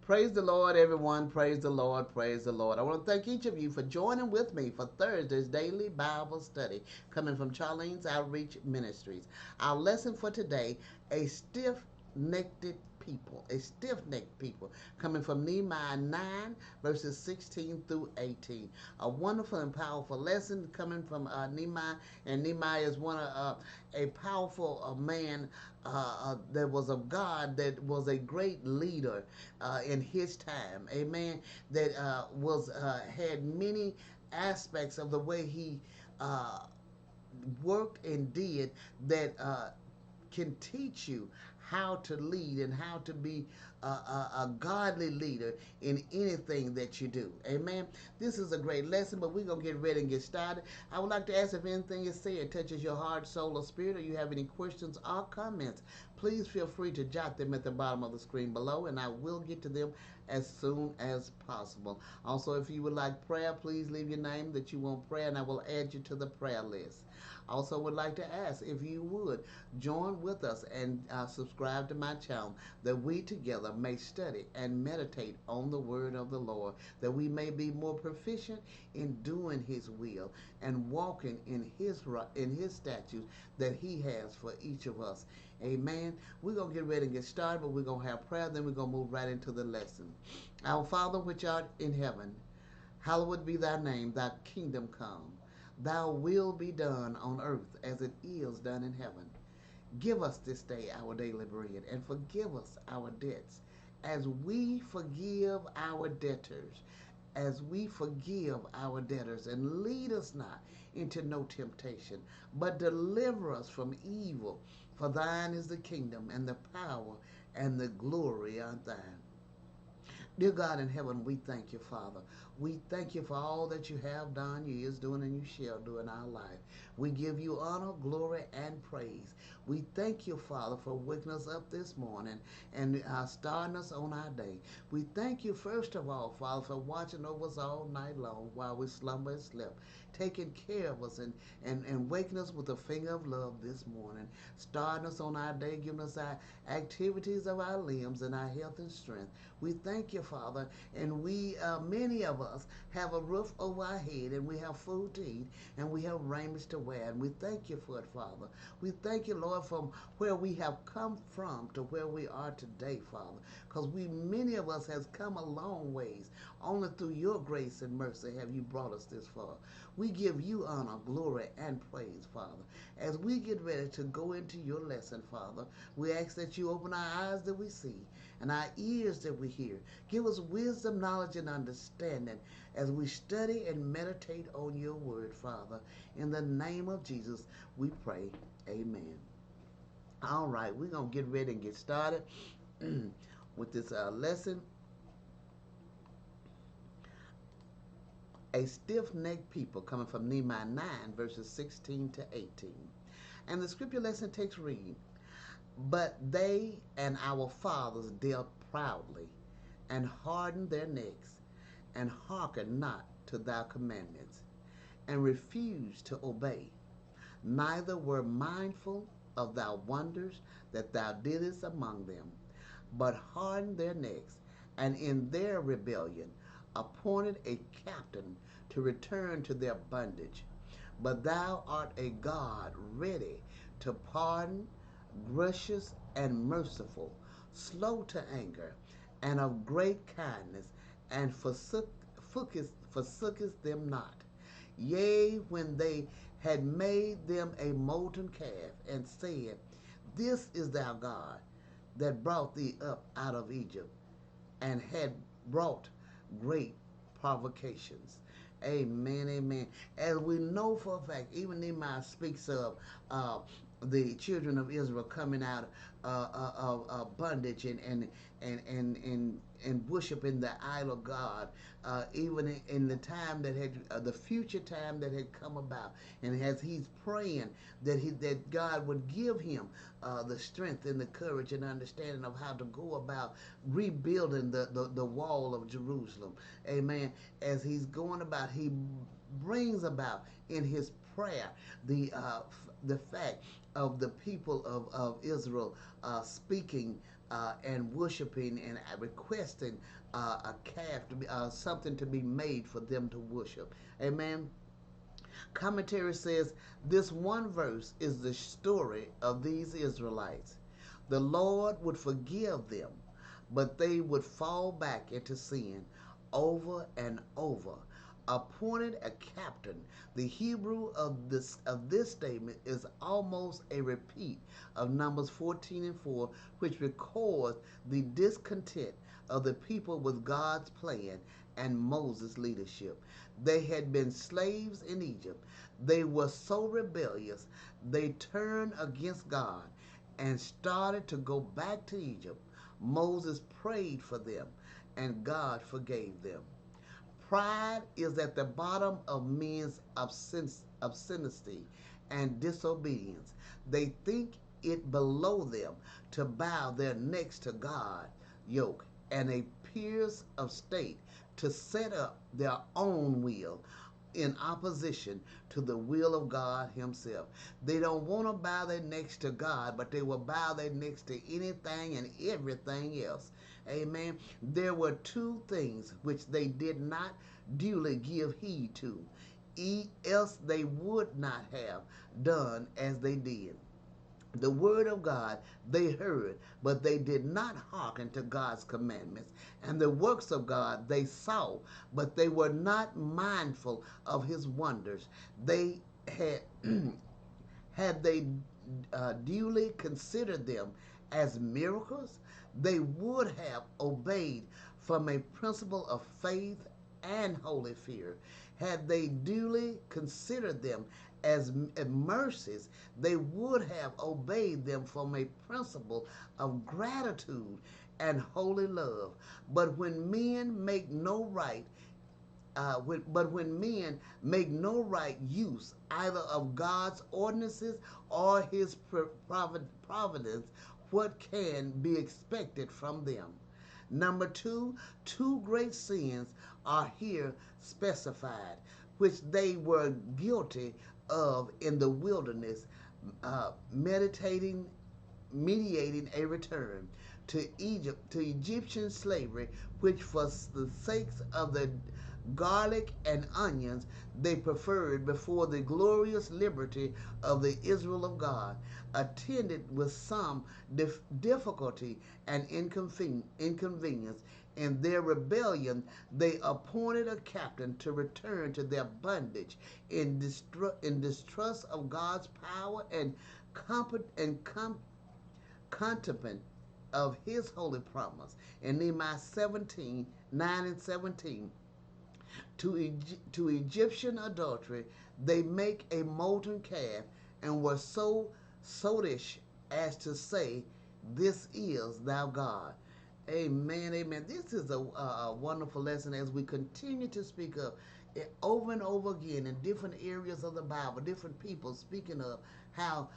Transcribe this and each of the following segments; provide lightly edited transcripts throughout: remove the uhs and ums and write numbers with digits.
Praise the Lord, everyone. Praise the Lord. Praise the Lord. I want to thank each of you for joining with me for Thursday's daily Bible study coming from Charlene's Outreach Ministries. Our lesson for today, a stiff-necked people, a stiff-necked people, coming from Nehemiah 9, verses 16 through 18. A wonderful and powerful lesson coming from Nehemiah, and Nehemiah is a powerful man that was of God, that was a great leader in his time. Amen. That was had many aspects of the way he uh, worked and did that can teach you how to lead and how to be a godly leader in anything that you do. Amen. This is a great lesson, but we're going to get ready and get started. I would like to ask if anything is said touches your heart, soul, or spirit, or you have any questions or comments, please feel free to jot them at the bottom of the screen below, and I will get to them as soon as possible. Also, if you would like prayer, please leave your name that you want prayer, and I will add you to the prayer list. Also would like to ask if you would join with us and subscribe to my channel, that we together may study and meditate on the word of the Lord, that we may be more proficient in doing his will and walking in his statutes that he has for each of us. Amen. We're going to get ready and get started, but we're going to have prayer, then we're going to move right into the lesson. Our Father which art in heaven, hallowed be thy name, thy kingdom come. Thy will be done on earth as it is done in heaven. Give us this day our daily bread, and forgive us our debts, as we forgive our debtors, as we forgive our debtors. And lead us not into no temptation, but deliver us from evil. For thine is the kingdom, and the power, and the glory are thine. Dear God in heaven, we thank you, Father. We thank you for all that you have done, you is doing, and you shall do in our life. We give you honor, glory, and praise. We thank you, Father, for waking us up this morning and starting us on our day. We thank you, first of all, Father, for watching over us all night long while we slumber and slept, taking care of us and waking us with a finger of love this morning, starting us on our day, giving us our activities of our limbs and our health and strength. We thank you, Father, and we, many of us, have a roof over our head, and we have food to eat, and we have raiments to wear, and we thank you for it, Father. We thank you, Lord, from where we have come from to where we are today, Father, because many of us, has come a long ways. Only through your grace and mercy have you brought us this far. We give you honor, glory, and praise, Father. As we get ready to go into your lesson, Father, we ask that you open our eyes that we see and our ears that we hear. Give us wisdom, knowledge, and understanding as we study and meditate on your word, Father. In the name of Jesus, we pray. Amen. All right, we're going to get ready and get started with this lesson. A stiff-necked people, coming from Nehemiah 9, verses 16 to 18. And the scripture lesson takes read, but they and our fathers dealt proudly, and hardened their necks, and hearkened not to thy commandments, and refused to obey, neither were mindful of thy wonders that thou didst among them, but hardened their necks, and in their rebellion appointed a captain to return to their bondage. But thou art a God ready to pardon, gracious and merciful, slow to anger, and of great kindness, and forsookest them not. Yea, when they had made them a molten calf, and said, This is thou God that brought thee up out of Egypt, and had brought great provocations. Amen, amen. As we know for a fact, even Nehemiah speaks of the children of Israel coming out of bondage and worshiping the idol God, even in the time that had the future time that had come about, and as he's praying that God would give him the strength and the courage and understanding of how to go about rebuilding the wall of Jerusalem. Amen. As he's going about, he brings about in his prayer the fact of the people of Israel speaking and worshiping and requesting a calf to be something to be made for them to worship. Amen. Commentary says this one verse is the story of these Israelites. The Lord would forgive them, but they would fall back into sin over and over. Appointed a captain. The Hebrew of this statement is almost a repeat of Numbers 14:4, which records the discontent of the people with God's plan and Moses' leadership. They had been slaves in Egypt. They were so rebellious, they turned against God and started to go back to Egypt. Moses prayed for them, and God forgave them. Pride is at the bottom of men's obscenity and disobedience. They think it below them to bow their necks to God, yoke, and a peers of state to set up their own will in opposition to the will of God Himself. They don't want to bow their necks to God, but they will bow their necks to anything and everything else. Amen. There were two things which they did not duly give heed to, else they would not have done as they did. The word of God they heard, but they did not hearken to God's commandments. And the works of God they saw, but they were not mindful of His wonders. They had, had they duly considered them as miracles, they would have obeyed from a principle of faith and holy fear. Had they duly considered them as mercies, they would have obeyed them from a principle of gratitude and holy love. But when men make no right use either of God's ordinances or His providence, what can be expected from them? Number two great sins are here specified, which they were guilty of in the wilderness, mediating a return to Egypt, to Egyptian slavery, which for the sakes of the garlic and onions they preferred before the glorious liberty of the Israel of God, attended with some difficulty and inconvenience. In their rebellion, they appointed a captain to return to their bondage in distrust of God's power and contempt of His holy promise. In Nehemiah 17:9-17, to Egyptian adultery, they make a molten calf and were so sottish as to say, "This is thou God." Amen, amen. This is a wonderful lesson as we continue to speak of it over and over again in different areas of the Bible, different people speaking of how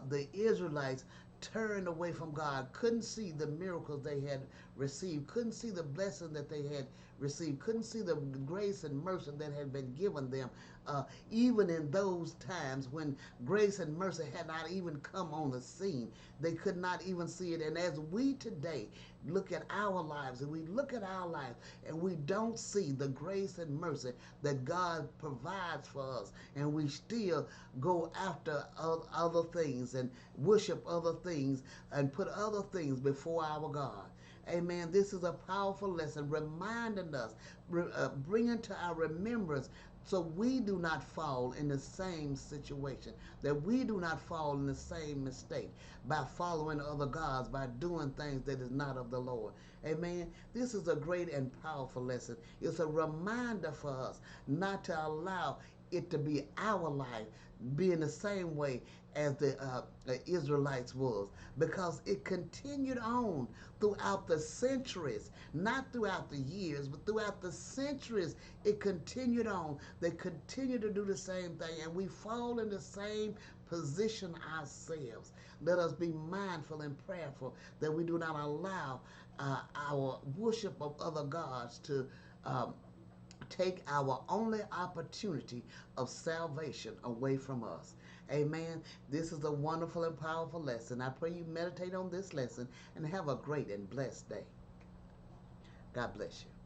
the Israelites turned away from God, couldn't see the miracles they had received, couldn't see the blessing that they had received, couldn't see the grace and mercy that had been given them, even in those times when grace and mercy had not even come on the scene. They could not even see it. And as we today look at our lives, and we look at our lives, and we don't see the grace and mercy that God provides for us, and we still go after other things and worship other things and put other things before our God. Amen. This is a powerful lesson reminding us, bringing to our remembrance so we do not fall in the same situation, that we do not fall in the same mistake by following other gods, by doing things that is not of the Lord. Amen. This is a great and powerful lesson. It's a reminder for us not to allow it to be our life being the same way as the Israelites was, because it continued on throughout the centuries, not throughout the years, but throughout the centuries. It continued on. They continue to do the same thing, and we fall in the same position ourselves. Let us be mindful and prayerful that we do not allow our worship of other gods to take our only opportunity of salvation away from us. Amen. This is a wonderful and powerful lesson. I pray you meditate on this lesson and have a great and blessed day. God bless you.